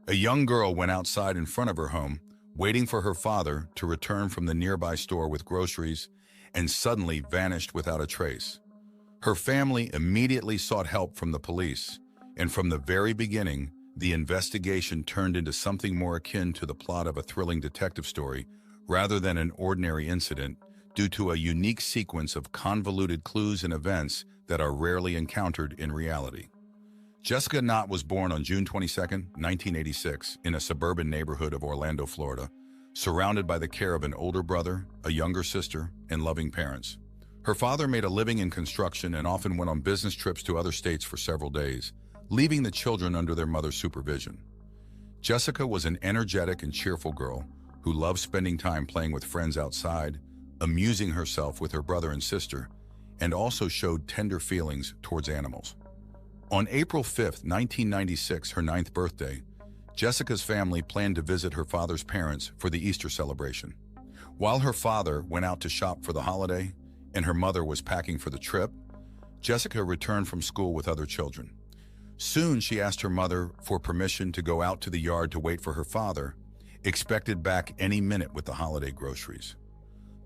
A young girl went outside in front of her home, waiting for her father to return from the nearby store with groceries, and suddenly vanished without a trace. Her family immediately sought help from the police, and from the very beginning, the investigation turned into something more akin to the plot of a thrilling detective story rather than an ordinary incident, due to a unique sequence of convoluted clues and events that are rarely encountered in reality. Jessica Knott was born on June 22, 1986, in a suburban neighborhood of Orlando, Florida, surrounded by the care of an older brother, a younger sister, and loving parents. Her father made a living in construction and often went on business trips to other states for several days, leaving the children under their mother's supervision. Jessica was an energetic and cheerful girl who loved spending time playing with friends outside, amusing herself with her brother and sister, and also showed tender feelings towards animals. On April 5, 1996, her 9th birthday, Jessica's family planned to visit her father's parents for the Easter celebration. While her father went out to shop for the holiday and her mother was packing for the trip, Jessica returned from school with other children. Soon she asked her mother for permission to go out to the yard to wait for her father, expected back any minute with the holiday groceries.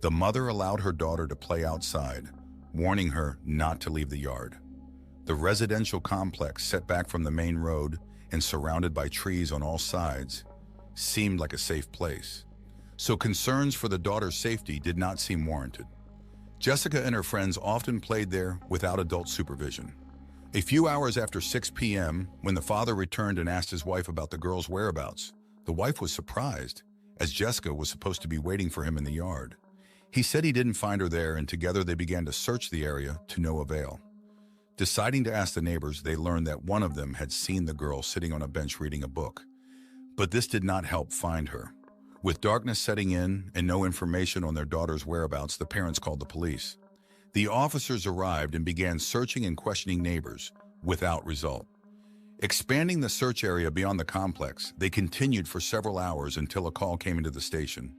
The mother allowed her daughter to play outside, warning her not to leave the yard. The residential complex, set back from the main road and surrounded by trees on all sides, seemed like a safe place, so concerns for the daughter's safety did not seem warranted. Jessica and her friends often played there without adult supervision. A few hours after 6 p.m., when the father returned and asked his wife about the girl's whereabouts, the wife was surprised, as Jessica was supposed to be waiting for him in the yard. He said he didn't find her there, and together they began to search the area to no avail. Deciding to ask the neighbors, they learned that one of them had seen the girl sitting on a bench reading a book. But this did not help find her. With darkness setting in and no information on their daughter's whereabouts, the parents called the police. The officers arrived and began searching and questioning neighbors, without result. Expanding the search area beyond the complex, they continued for several hours until a call came into the station.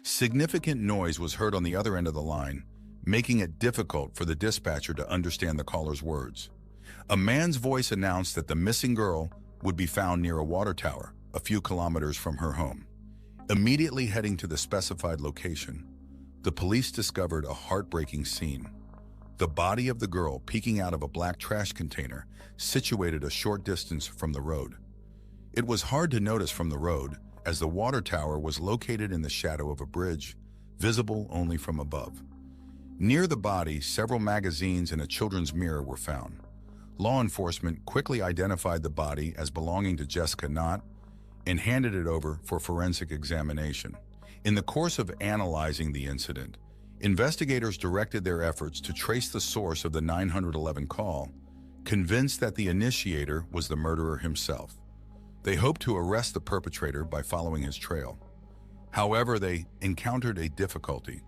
Significant noise was heard on the other end of the line, making it difficult for the dispatcher to understand the caller's words. A man's voice announced that the missing girl would be found near a water tower, a few kilometers from her home. Immediately heading to the specified location, the police discovered a heartbreaking scene. The body of the girl peeking out of a black trash container situated a short distance from the road. It was hard to notice from the road, as the water tower was located in the shadow of a bridge, visible only from above. Near the body, several magazines and a children's mirror were found. Law enforcement quickly identified the body as belonging to Jessica Knott and handed it over for forensic examination. In the course of analyzing the incident, investigators directed their efforts to trace the source of the 911 call, convinced that the initiator was the murderer himself. They hoped to arrest the perpetrator by following his trail. However, they encountered a difficulty.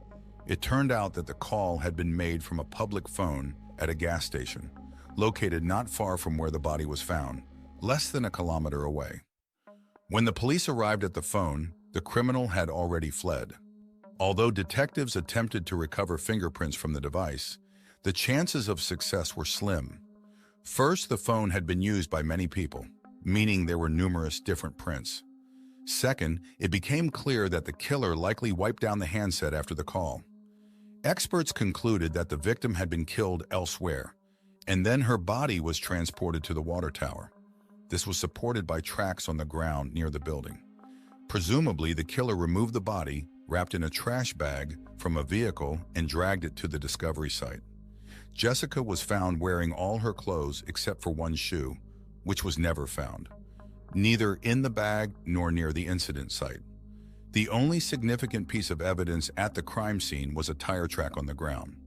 It turned out that the call had been made from a public phone at a gas station, located not far from where the body was found, less than a kilometer away. When the police arrived at the phone, the criminal had already fled. Although detectives attempted to recover fingerprints from the device, the chances of success were slim. First, the phone had been used by many people, meaning there were numerous different prints. Second, it became clear that the killer likely wiped down the handset after the call. Experts concluded that the victim had been killed elsewhere, and then her body was transported to the water tower. This was supported by tracks on the ground near the building. Presumably, the killer removed the body, wrapped in a trash bag, from a vehicle and dragged it to the discovery site. Jessica was found wearing all her clothes except for one shoe, which was never found, neither in the bag nor near the incident site. The only significant piece of evidence at the crime scene was a tire track on the ground.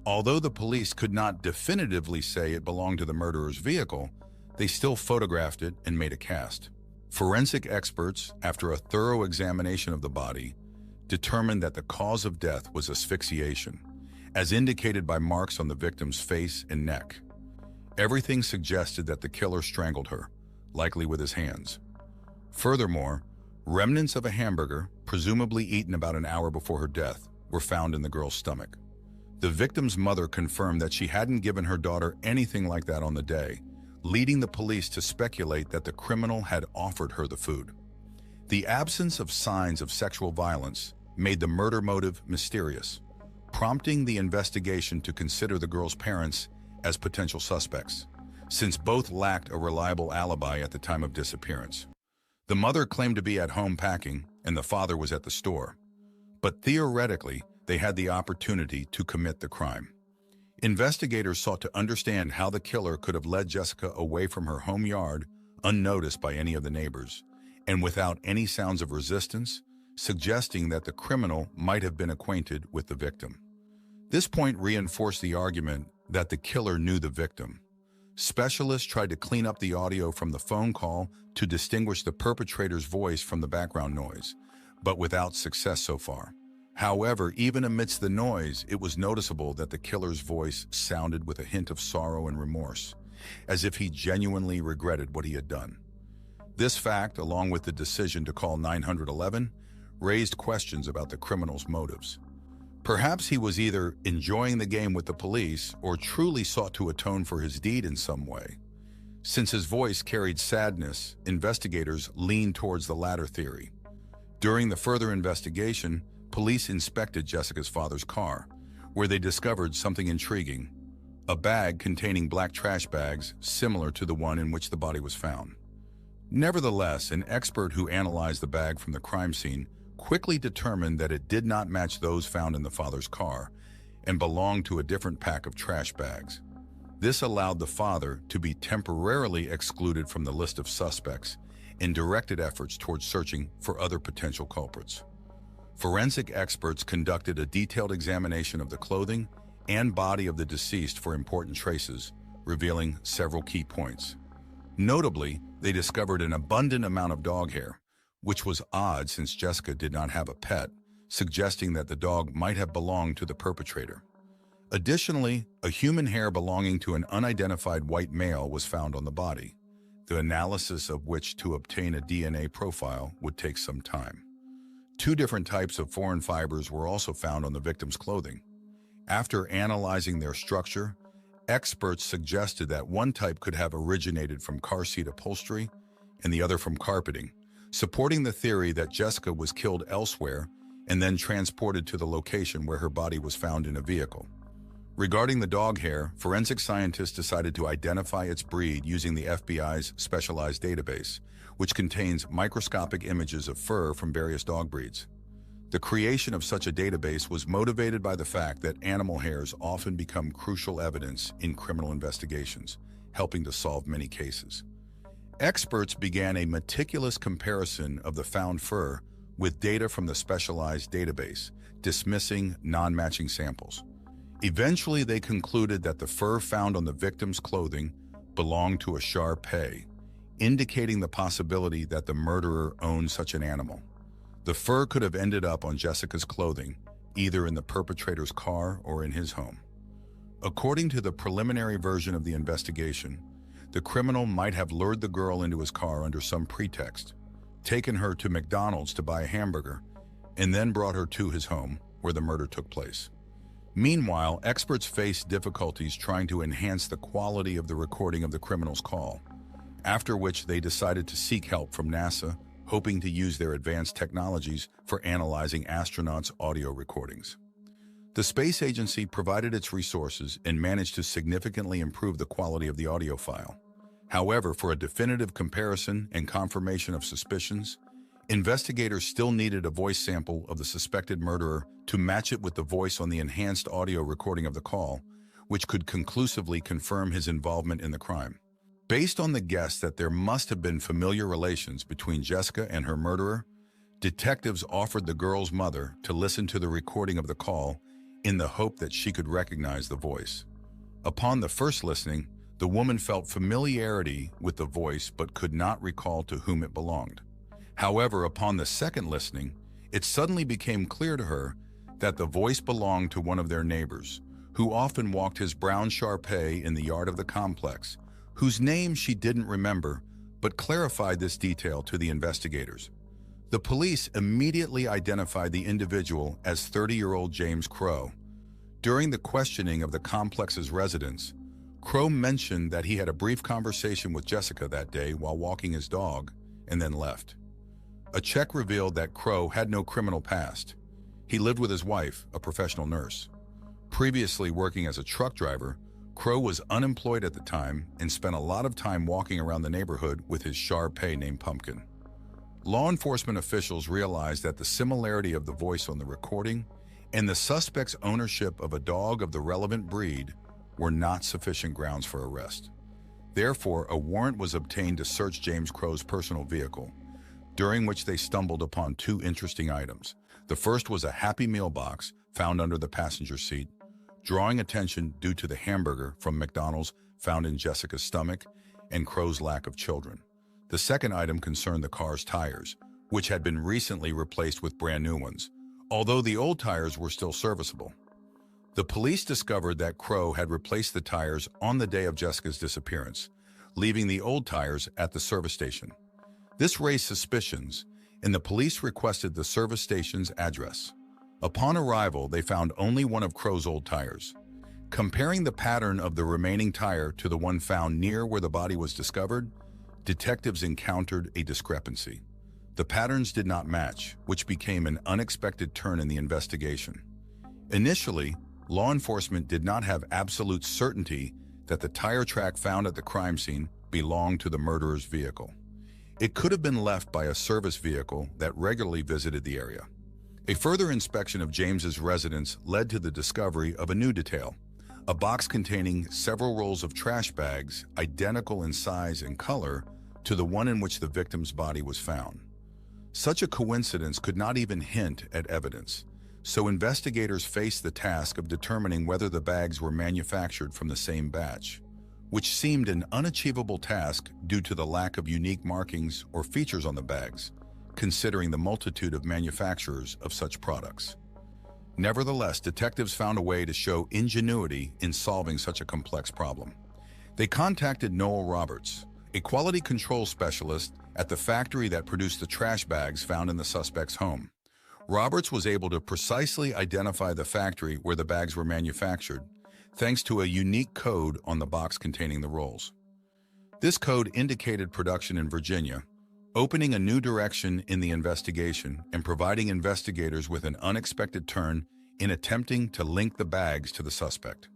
Although the police could not definitively say it belonged to the murderer's vehicle, they still photographed it and made a cast. Forensic experts, after a thorough examination of the body, determined that the cause of death was asphyxiation, as indicated by marks on the victim's face and neck. Everything suggested that the killer strangled her, likely with his hands. Furthermore, remnants of a hamburger, presumably eaten about an hour before her death, were found in the girl's stomach. The victim's mother confirmed that she hadn't given her daughter anything like that on the day, leading the police to speculate that the criminal had offered her the food. The absence of signs of sexual violence made the murder motive mysterious, prompting the investigation to consider the girl's parents as potential suspects, since both lacked a reliable alibi at the time of disappearance. The mother claimed to be at home packing, and the father was at the store. But theoretically, they had the opportunity to commit the crime. Investigators sought to understand how the killer could have led Jessica away from her home yard unnoticed by any of the neighbors, and without any sounds of resistance, suggesting that the criminal might have been acquainted with the victim. This point reinforced the argument that the killer knew the victim. Specialists tried to clean up the audio from the phone call to distinguish the perpetrator's voice from the background noise, but without success so far. However, even amidst the noise, it was noticeable that the killer's voice sounded with a hint of sorrow and remorse, as if he genuinely regretted what he had done. This fact, along with the decision to call 911, raised questions about the criminal's motives. Perhaps he was either enjoying the game with the police or truly sought to atone for his deed in some way. Since his voice carried sadness, investigators leaned towards the latter theory. During the further investigation, police inspected Jessica's father's car, where they discovered something intriguing: a bag containing black trash bags similar to the one in which the body was found. Nevertheless, an expert who analyzed the bag from the crime scene quickly determined that it did not match those found in the father's car and belonged to a different pack of trash bags. This allowed the father to be temporarily excluded from the list of suspects and directed efforts towards searching for other potential culprits. Forensic experts conducted a detailed examination of the clothing and body of the deceased for important traces, revealing several key points. Notably, they discovered an abundant amount of dog hair, which was odd since Jessica did not have a pet, suggesting that the dog might have belonged to the perpetrator. Additionally, a human hair belonging to an unidentified white male was found on the body, the analysis of which to obtain a DNA profile would take some time. 2 different types of foreign fibers were also found on the victim's clothing. After analyzing their structure, experts suggested that one type could have originated from car seat upholstery and the other from carpeting, supporting the theory that Jessica was killed elsewhere and then transported to the location where her body was found in a vehicle. Regarding the dog hair, forensic scientists decided to identify its breed using the FBI's specialized database, which contains microscopic images of fur from various dog breeds. The creation of such a database was motivated by the fact that animal hairs often become crucial evidence in criminal investigations, helping to solve many cases. Experts began a meticulous comparison of the found fur with data from the specialized database, dismissing non-matching samples. Eventually, they concluded that the fur found on the victim's clothing belonged to a Shar-Pei, indicating the possibility that the murderer owned such an animal. The fur could have ended up on Jessica's clothing, either in the perpetrator's car or in his home. According to the preliminary version of the investigation, the criminal might have lured the girl into his car under some pretext, taken her to McDonald's to buy a hamburger, and then brought her to his home, where the murder took place. Meanwhile, experts faced difficulties trying to enhance the quality of the recording of the criminal's call, after which they decided to seek help from NASA, hoping to use their advanced technologies for analyzing astronauts' audio recordings. The space agency provided its resources and managed to significantly improve the quality of the audio file. However, for a definitive comparison and confirmation of suspicions, investigators still needed a voice sample of the suspected murderer to match it with the voice on the enhanced audio recording of the call, which could conclusively confirm his involvement in the crime. Based on the guess that there must have been familiar relations between Jessica and her murderer, detectives offered the girl's mother to listen to the recording of the call in the hope that she could recognize the voice. Upon the first listening, the woman felt familiarity with the voice but could not recall to whom it belonged. However, upon the second listening, it suddenly became clear to her that the voice belonged to one of their neighbors, who often walked his brown Shar-Pei in the yard of the complex, whose name she didn't remember, but clarified this detail to the investigators. The police immediately identified the individual as 30-year-old James Crow. During the questioning of the complex's residents, Crow mentioned that he had a brief conversation with Jessica that day while walking his dog and then left. A check revealed that Crow had no criminal past. He lived with his wife, a professional nurse. Previously working as a truck driver, Crow was unemployed at the time and spent a lot of time walking around the neighborhood with his Shar-Pei named Pumpkin. Law enforcement officials realized that the similarity of the voice on the recording and the suspect's ownership of a dog of the relevant breed were not sufficient grounds for arrest. Therefore, a warrant was obtained to search James Crow's personal vehicle, during which they stumbled upon two interesting items. The first was a Happy Meal box found under the passenger seat, drawing attention due to the hamburger from McDonald's found in Jessica's stomach and Crow's lack of children. The second item concerned the car's tires, which had been recently replaced with brand new ones, although the old tires were still serviceable. The police discovered that Crow had replaced the tires on the day of Jessica's disappearance, leaving the old tires at the service station. This raised suspicions, and the police requested the service station's address. Upon arrival, they found only one of Crow's old tires. Comparing the pattern of the remaining tire to the one found near where the body was discovered, detectives encountered a discrepancy. The patterns did not match, which became an unexpected turn in the investigation. Initially, law enforcement did not have absolute certainty that the tire track found at the crime scene belonged to the murderer's vehicle. It could have been left by a service vehicle that regularly visited the area. A further inspection of James's residence led to the discovery of a new detail, a box containing several rolls of trash bags identical in size and color to the one in which the victim's body was found. Such a coincidence could not even hint at evidence, so investigators faced the task of determining whether the bags were manufactured from the same batch, which seemed an unachievable task due to the lack of unique markings or features on the bags, considering the multitude of manufacturers of such products. Nevertheless, detectives found a way to show ingenuity in solving such a complex problem. They contacted Noel Roberts, a quality control specialist at the factory that produced the trash bags found in the suspect's home. Roberts was able to precisely identify the factory where the bags were manufactured, thanks to a unique code on the box containing the rolls. This code indicated production in Virginia, opening a new direction in the investigation and providing investigators with an unexpected turn in attempting to link the bags to the suspect.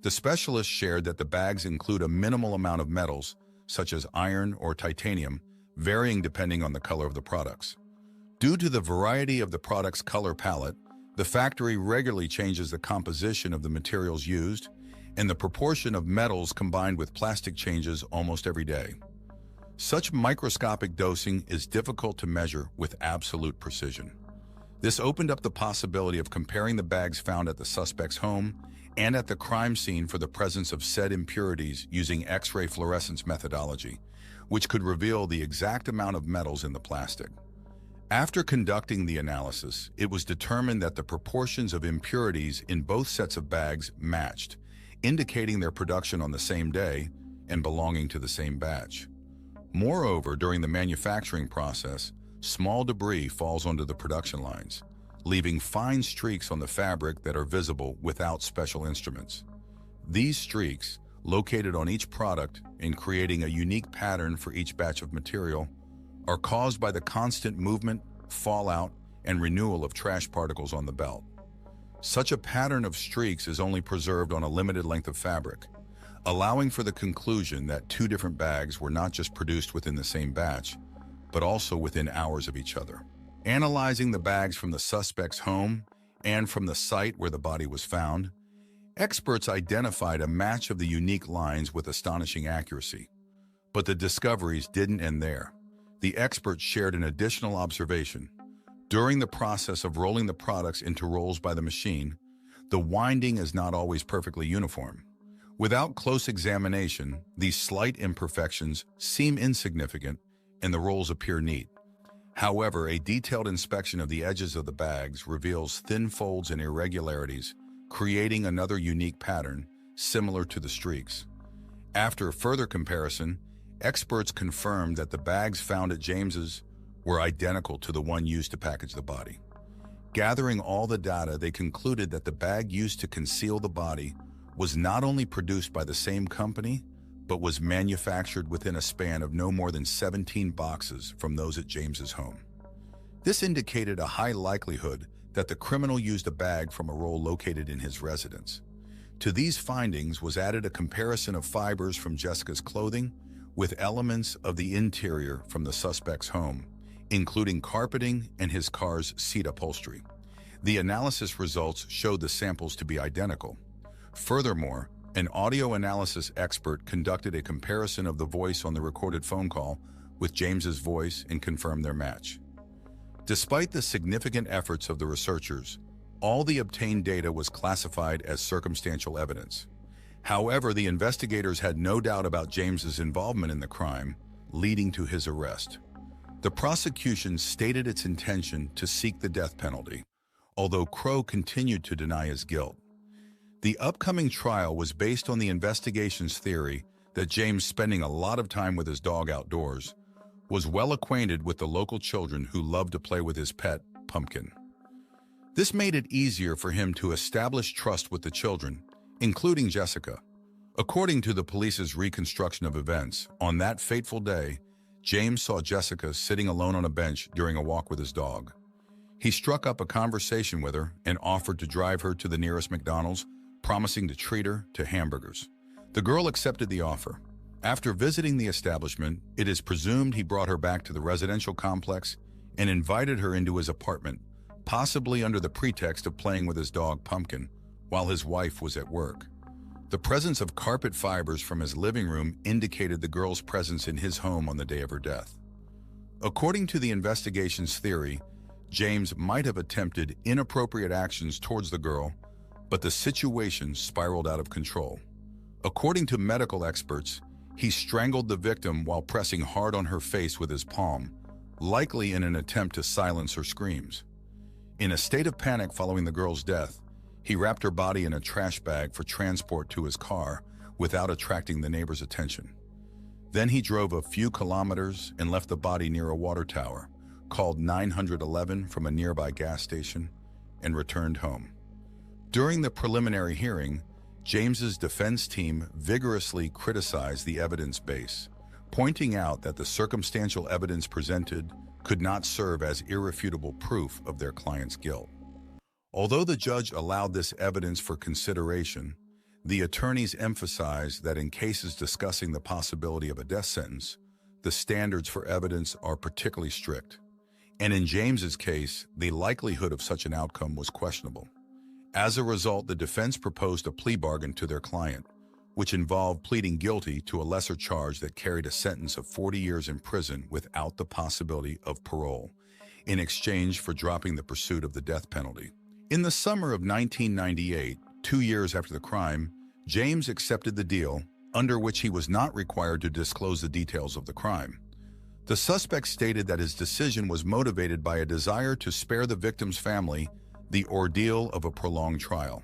The specialist shared that the bags include a minimal amount of metals, such as iron or titanium, varying depending on the color of the products. Due to the variety of the product's color palette, the factory regularly changes the composition of the materials used, and the proportion of metals combined with plastic changes almost every day. Such microscopic dosing is difficult to measure with absolute precision. This opened up the possibility of comparing the bags found at the suspect's home and at the crime scene for the presence of said impurities using X-ray fluorescence methodology, which could reveal the exact amount of metals in the plastic. After conducting the analysis, it was determined that the proportions of impurities in both sets of bags matched, indicating their production on the same day and belonging to the same batch. Moreover, during the manufacturing process, small debris falls onto the production lines, leaving fine streaks on the fabric that are visible without special instruments. These streaks, located on each product and creating a unique pattern for each batch of material, are caused by the constant movement, fallout, and renewal of trash particles on the belt. Such a pattern of streaks is only preserved on a limited length of fabric, allowing for the conclusion that two different bags were not just produced within the same batch, but also within hours of each other. Analyzing the bags from the suspect's home and from the site where the body was found, experts identified a match of the unique lines with astonishing accuracy. But the discoveries didn't end there. The experts shared an additional observation. During the process of rolling the products into rolls by the machine, the winding is not always perfectly uniform. Without close examination, these slight imperfections seem insignificant and the rolls appear neat. However, a detailed inspection of the edges of the bags reveals thin folds and irregularities, creating another unique pattern similar to the streaks. After further comparison, experts confirmed that the bags found at James's were identical to the one used to package the body. Gathering all the data, they concluded that the bag used to conceal the body was not only produced by the same company, but was manufactured within a span of no more than 17 boxes from those at James's home. This indicated a high likelihood that the criminal used a bag from a roll located in his residence. To these findings was added a comparison of fibers from Jessica's clothing with elements of the interior from the suspect's home, including carpeting and his car's seat upholstery. The analysis results showed the samples to be identical. Furthermore, an audio analysis expert conducted a comparison of the voice on the recorded phone call with James's voice and confirmed their match. Despite the significant efforts of the researchers, all the obtained data was classified as circumstantial evidence. However, the investigators had no doubt about James's involvement in the crime, leading to his arrest. The prosecution stated its intention to seek the death penalty, although Crowe continued to deny his guilt. The upcoming trial was based on the investigation's theory that James, spending a lot of time with his dog outdoors, was well acquainted with the local children who loved to play with his pet, Pumpkin. This made it easier for him to establish trust with the children, including Jessica. According to the police's reconstruction of events, on that fateful day, James saw Jessica sitting alone on a bench during a walk with his dog. He struck up a conversation with her and offered to drive her to the nearest McDonald's, promising to treat her to hamburgers. The girl accepted the offer. After visiting the establishment, it is presumed he brought her back to the residential complex and invited her into his apartment, possibly under the pretext of playing with his dog Pumpkin while his wife was at work. The presence of carpet fibers from his living room indicated the girl's presence in his home on the day of her death. According to the investigation's theory, James might have attempted inappropriate actions towards the girl, but the situation spiraled out of control. According to medical experts, he strangled the victim while pressing hard on her face with his palm, likely in an attempt to silence her screams. In a state of panic following the girl's death, he wrapped her body in a trash bag for transport to his car without attracting the neighbors' attention. Then he drove a few kilometers and left the body near a water tower, called 911 from a nearby gas station, and returned home. During the preliminary hearing, James's defense team vigorously criticized the evidence base, pointing out that the circumstantial evidence presented could not serve as irrefutable proof of their client's guilt. Although the judge allowed this evidence for consideration, the attorneys emphasized that in cases discussing the possibility of a death sentence, the standards for evidence are particularly strict. And in James's case, the likelihood of such an outcome was questionable. As a result, the defense proposed a plea bargain to their client, which involved pleading guilty to a lesser charge that carried a sentence of 40 years in prison without the possibility of parole, in exchange for dropping the pursuit of the death penalty. In the summer of 1998, 2 years after the crime, James accepted the deal, under which he was not required to disclose the details of the crime. The suspect stated that his decision was motivated by a desire to spare the victim's family the ordeal of a prolonged trial.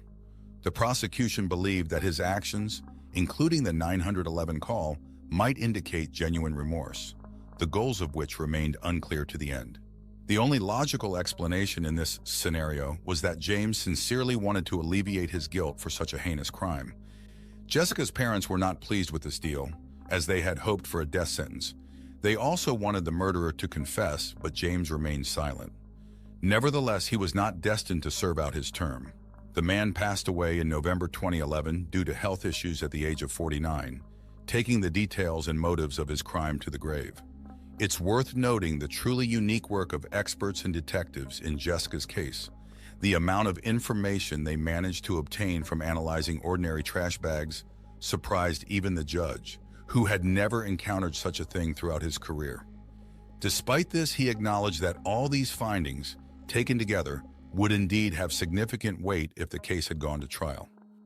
The prosecution believed that his actions, including the 911 call, might indicate genuine remorse, the goals of which remained unclear to the end. The only logical explanation in this scenario was that James sincerely wanted to alleviate his guilt for such a heinous crime. Jessica's parents were not pleased with this deal, as they had hoped for a death sentence. They also wanted the murderer to confess, but James remained silent. Nevertheless, he was not destined to serve out his term. The man passed away in November 2011 due to health issues at the age of 49, taking the details and motives of his crime to the grave. It's worth noting the truly unique work of experts and detectives in Jessica's case. The amount of information they managed to obtain from analyzing ordinary trash bags surprised even the judge, who had never encountered such a thing throughout his career. Despite this, he acknowledged that all these findings, taken together, would indeed have significant weight if the case had gone to trial.